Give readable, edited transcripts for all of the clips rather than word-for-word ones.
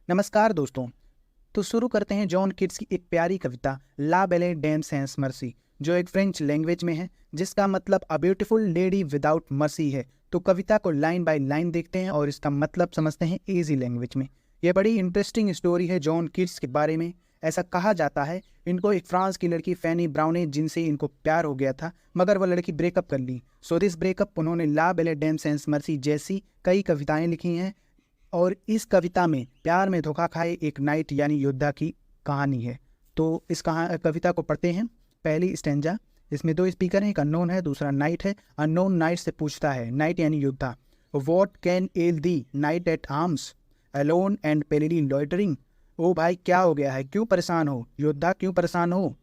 नमस्कार दोस्तों। तो शुरू करते हैं जॉन किट्स की एक प्यारी कविता ला बेले डैम सेंस मर्सी, जो एक फ्रेंच लैंग्वेज में है, जिसका मतलब a beautiful lady without mercy है। तो कविता को लाइन बाय लाइन देखते हैं और इसका मतलब समझते हैं इजी लैंग्वेज में। यह बड़ी इंटरेस्टिंग स्टोरी है जॉन किट्स के बारे में। ऐसा कहा जाता है इनको एक फ्रांस की लड़की फैनी ब्राउने जिनसे इनको प्यार हो गया था, मगर वह लड़की ब्रेकअप कर ली। सो दिस ब्रेकअप उन्होंने ला बेले डैम सेंस मर्सी जैसी कई कविताएं लिखी हैं। और इस कविता में प्यार में धोखा खाए एक नाइट यानी योद्धा की कहानी है। तो इस कविता को पढ़ते हैं। पहली स्टेंजा, इसमें दो स्पीकर हैं, एक अननोन है, दूसरा नाइट है। अननोन नाइट से पूछता है, नाइट यानी योद्धा, what can ail thee knight at arms alone and palely loitering. ओ भाई क्या हो गया है, क्यों परेशान हो योद्धा, क्यों परेशान हो।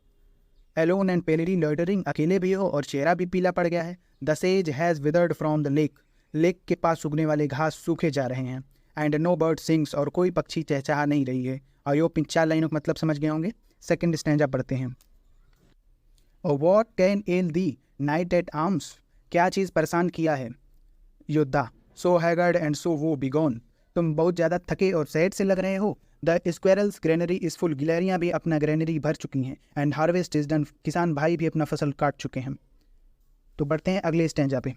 एलोन एंड पेलिली लॉइटरिंग, अकेले भी हो और चेहरा भी पीला पड़ गया है। The sage has withered from the lake, lake के पास उगने वाले घास सूखे जा रहे हैं। एंड नो बर्ड सिंग्स, और कोई पक्षी चहचहा नहीं रही है। और यो 4 लाइनों का मतलब समझ गए होंगे। सेकंड स्टैंजा पढ़ते हैं। और what can ail thee knight at arms, क्या चीज़ परेशान किया है योद्धा। सो हैगर्ड एंड सो वो बिगॉन, तुम बहुत ज़्यादा थके और सैड से लग रहे हो। The squirrel's granary is full, गिलहरियाँ भी अपना ग्रेनरी भर चुकी हैं। एंड हार्वेस्ट इज डन, किसान भाई भी अपना फसल काट चुके हैं। तो बढ़ते हैं अगले स्टैंजा पे।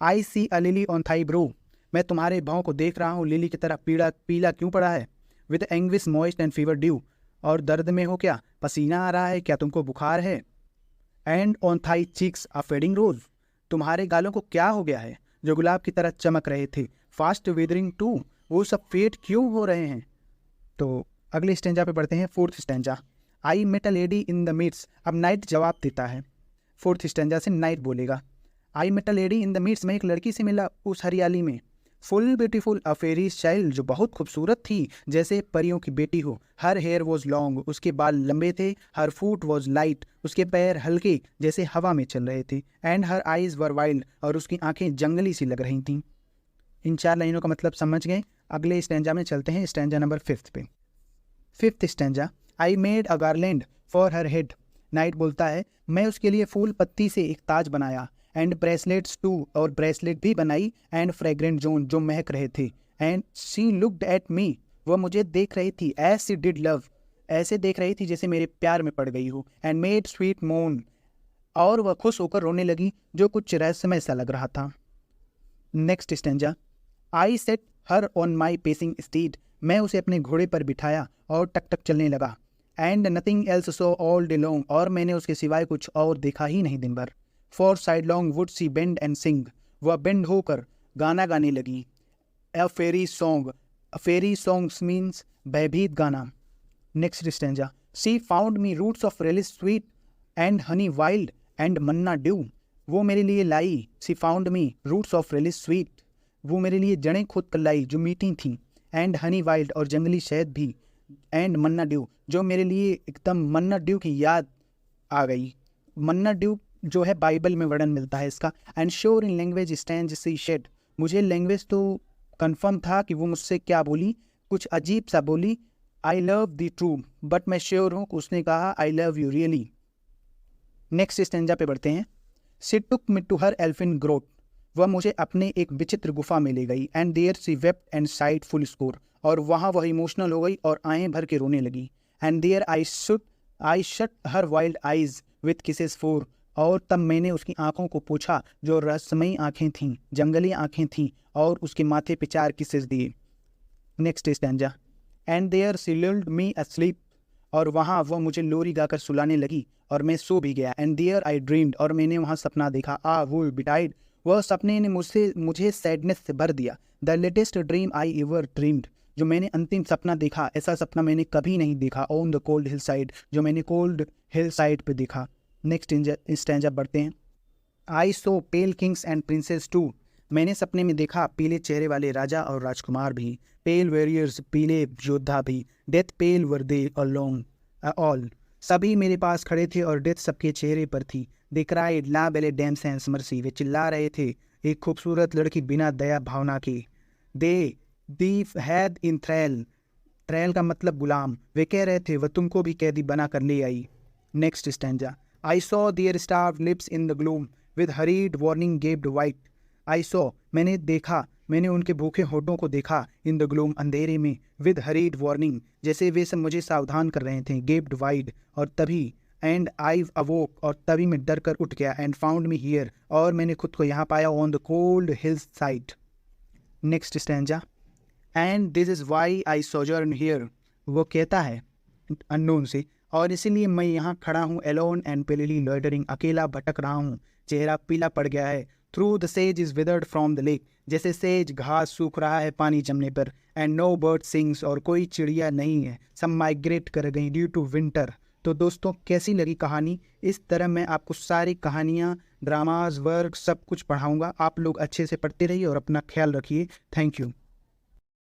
आई सी अ लिली ऑन थाई ब्रो, मैं तुम्हारे भाव को देख रहा हूँ, लिली की तरह पीला पीला क्यों पड़ा है। With anguish moist and fever due, और दर्द में हो क्या, पसीना आ रहा है क्या, तुमको बुखार है। And on thy cheeks a fading rose, तुम्हारे गालों को क्या हो गया है जो गुलाब की तरह चमक रहे थे। फास्ट विदरिंग टू, वो सब फेड क्यों हो रहे हैं। तो अगले स्टेंजा पे बढ़ते हैं। Fourth stanza, I met a lady in the meads, अब नाइट जवाब देता है। फोर्थ स्टेंजा से नाइट बोलेगा। I met a lady in the meads, मैं एक लड़की से मिला उस हरियाली में। Full beautiful a fairy child, जो बहुत खूबसूरत थी जैसे परियों की बेटी हो। हर हेयर वॉज लॉन्ग, उसके बाल लंबे थे। हर फूट वॉज लाइट, उसके पैर हल्के जैसे हवा में चल रहे थे। And her eyes were wild, और उसकी आंखें जंगली सी लग रही थीं। इन 4 लाइनों का मतलब समझ गए। अगले स्टैंजा में चलते हैं, स्टैंजा नंबर 5 पे। Fifth stanza, I made a garland for her head, night बोलता है मैं उसके लिए फूल पत्ती से एक ताज बनाया। एंड ब्रेसलेट्स टू, और ब्रेसलेट भी बनाई। एंड फ्रेग्रेंट जोन, जो महक रहे थे। And she looked at me, वह मुझे देख रही थी। एज सी डिड लव, ऐसे देख रही थी जैसे मेरे प्यार में पड़ गई हो। एंड मेड स्वीट मोन, और वह खुश होकर रोने लगी, जो कुछ रहस्यमय सा लग रहा था। Next stanza, I set her on my pacing stead, मैं उसे अपने घोड़े पर बिठाया और टक टक चलने लगा। And nothing else so all day long, और मैंने उसके सिवाय कुछ और देखा ही नहीं दिन भर। For sidelong would she bend and sing, वह बेंड होकर गाना गाने लगी। A fairy song, fairy songs means भयभीत गाना। Next stanza, she found me roots of relish sweet and honey wild and manna dew, वो मेरे लिए लाई। She found me roots of relish sweet, वो मेरे लिए जड़ें खोद कर लाई जो मीठी थीं। एंड हनी वाइल्ड, और जंगली शहद भी। एंड मन्ना ड्यू, जो मेरे लिए एकदम मन्ना ड्यू की याद आ गई। मन्ना ड्यू जो है बाइबल में वर्णन मिलता है इसका। And sure in language strange she said, मुझे लैंग्वेज तो कंफर्म था कि वो मुझसे क्या बोली, कुछ अजीब सा बोली। I love the true, but मैं श्योर हूँ कि उसने कहा I love you really. Next stanza पे बढ़ते हैं। सी टुक मी टू हर एल्फिन ग्रोट, वह मुझे अपने एक विचित्र गुफा में ले गई। And there she wept and sighed full sore, और वहाँ वह इमोशनल हो गई और आएँ भर के रोने लगी। And there I shut her wild eyes with kisses four, और तब मैंने उसकी आंखों को पूछा जो रहस्यमयी आंखें थीं, जंगली आंखें थीं, और उसके माथे पे 4 किसेस दिए। Next stanza, and there she lulled me asleep, और वहाँ वह मुझे लोरी गाकर सुलाने लगी और मैं सो भी गया। एंड देयर आई ड्रीम्ड, और मैंने वहाँ सपना देखा। वो बिटाइड, वह सपने ने मुझे सैडनेस से भर दिया। The latest dream I ever dreamed, जो मैंने अंतिम सपना देखा, ऐसा सपना मैंने कभी नहीं देखा। On the cold hill side, जो मैंने कोल्ड हिल साइड पे देखा। नेक्स्ट स्टैंजा बढ़ते हैं। आई सो पेल किंग्स एंड प्रिंसेस टू, मैंने सपने में देखा पीले चेहरे वाले राजा और राजकुमार भी। पेल वॉरियर्स, पीले योद्धा भी। डेथ पेल वर दे अलोंग ऑल, सभी मेरे पास खड़े थे और डेथ सबके चेहरे पर थी। दे क्राइड ला बेले डैम सेंस मर्सी, वे चिल्ला रहे थे एक खूबसूरत लड़की बिना दया भावना के। दे दी हैद इन थ्रैल, थ्रैल का मतलब गुलाम, वे कह रहे थे वह तुमको भी कैदी बना कर ले आई। Next stanza, I saw their starved lips in the gloom with horrid warning gaped wide, I saw मैंने देखा मैंने उनके भूखे होठों को देखा इन द ग्लूम, अंधेरे में, विद हरीड वार्निंग, जैसे वे सब मुझे सावधान कर रहे थे। गेप्ड वाइड, और तभी एंड आई अवोक, और तभी मैं डर कर उठ गया। एंड फाउंड मी हियर, और मैंने खुद को यहाँ पाया। On the cold hills side. Next stanza. And this is why I sojourn here, वो कहता है अननोन से, और इसीलिए मैं यहाँ खड़ा हूँ। एलोन एंड पेलिली लॉइटरिंग, अकेला भटक रहा हूँ, चेहरा पीला पड़ गया है। Through the sage is withered from the lake, जैसे सेज घास सूख रहा है पानी जमने पर। एंड नो बर्ड सिंग्स, और कोई चिड़िया नहीं है। सब माइग्रेट कर गई ड्यू टू विंटर। तो दोस्तों, कैसी लगी कहानी? इस तरह मैं आपको सारी कहानियाँ, ड्रामाज, वर्क सब कुछ पढ़ाऊँगा। आप लोग अच्छे से पढ़ते रहिए और अपना ख्याल रखिए। Thank you.